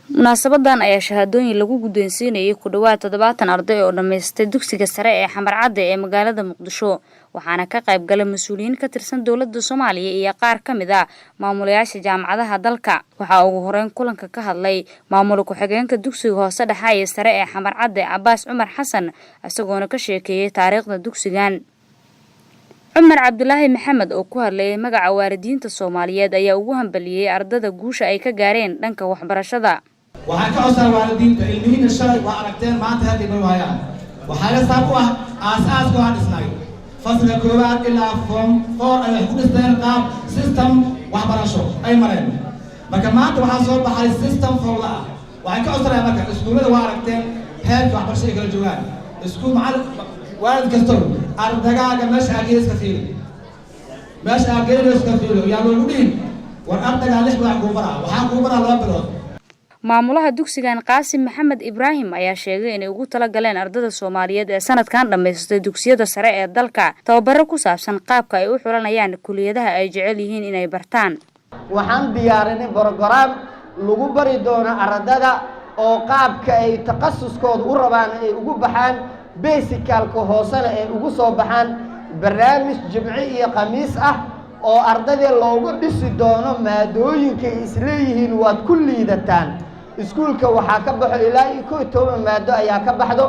munaasabadan ayaa shahaadooyin lagu guddoonsiinayay ku dhawaad 70 arday oo dhameystay dugsiga sare ee Xamar Cadde ee magaalada Muqdisho waxaana ka qayb galay mas'uuliyiin ka tirsan dawladda Soomaaliya iyo qaar ka mid ah maamulayaasha jaamacadaha dalka waxa ugu horeyn kulanka ka hadlay maamul ku xigeenka dugsiga hoose dhexe ee sare ee Xamar Cadde Abbas Cumar Xasan isagoona ka sheekeeyay taariikhda dugsigan Umar Abdullaahi Maxamed oo ku hadlay magaca waalidiinta Soomaaliyeed ayaa ugu hambaliyay ardada guusha ay ka gaareen dhanka waxbarashada waxaan ka codsan waalidiinta ilmihiina shalay waa aragteen maanta hadda ma waayaan waxaa la saab u ah aasaaska wax dhisnay fasalka koowaad ilaa form 4 ay ku dhisteen qaab system waxbarasho ay mareen marka maanta waxaa soo baxay system fawda ah waxaan ka codsanaa marka iskuulada waa aragteen heerka waxbarasho ay kala joogaan iskuul macallin waalid kasto ardagaaga meesha ageeska fiiro meesha ageeska fiiro yaa loogu dhihin war ardagaa lix wax ku baraa waxaa ku baraa loo bilood maamulaha dugsigan Qaasim Maxamed Ibrahim ayaa sheegay inay ugu tala galeen ardada Soomaaliyeed ee sanadkan dhameystay dugsiyada sare ee dalka tababaro ku saabsan qaabka ay u xulanayaan kulliyadaha ay jecel yihiin inay bartaan waxaan diyaarinay program lagu bari doono ardada oo qaabka ay takhasuskooda u rabaan ay ugu baxaan basicalka hoosena ay ugu soo baxaan barnaamij jimci iyo khamiis ah oo ardada loogu dhisi doono maadooyinka isleeyihiin waad ku liidataan iskuulka waxaa ka baxo ilaa 11 maado ayaa ka baxdo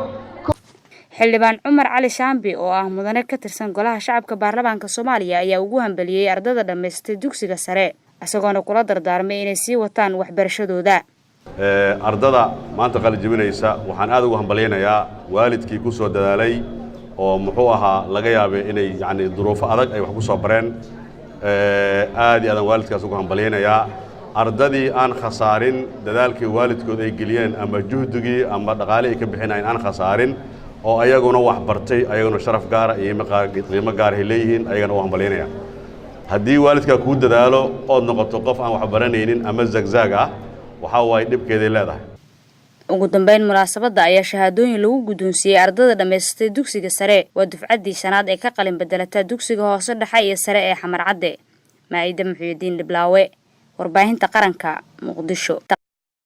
xildhibaan Umar Cali Shaambi oo ah mudane ka tirsan golaha shacabka baarlamaanka Soomaaliya ayaa ugu hambaliyay ardada dhameystay dugsiga sare isagoona kula dardaarmay inay sii wataan waxbarashadooda ardada maanta qalin jabinaysa waxaan aad ugu hambaliyanayaa waalidkii ku soo dadaalay oo muxuu ahaa laga yaabay inay yani duruufo adag ay wax ku soo bareen aad iyo aad waalidkaas ugu hambaliyanayaa ardadii aan khasaarin dadaalkii waalidkood ay geliyeen ama juhdigii ama dhaqaale ay ka bixinayeen aan khasaarin oo ayaguna wax bartay ayaguna sharaf gaar ah iyo qiimo gaar ah leeyihiin ayagana u hambaliyanayaa haddii waalidka ku dadaalo oo noqoto qof aan wax baranaynin ama zagzag ah waxa way dhibkeeday leedahay ugu dambeyn munaasabada ayaa shahaadooyin lagu guddoonsiiyay ardada dhameystay dugsiga sare waa dufcadii shanaad ee ka qalin bedelata dugsiga hoose dhexe iyo sare ee Xamar Cadde Maayida Muxyidiin Dhiblaawe warbaahinta qaranka Muqdisho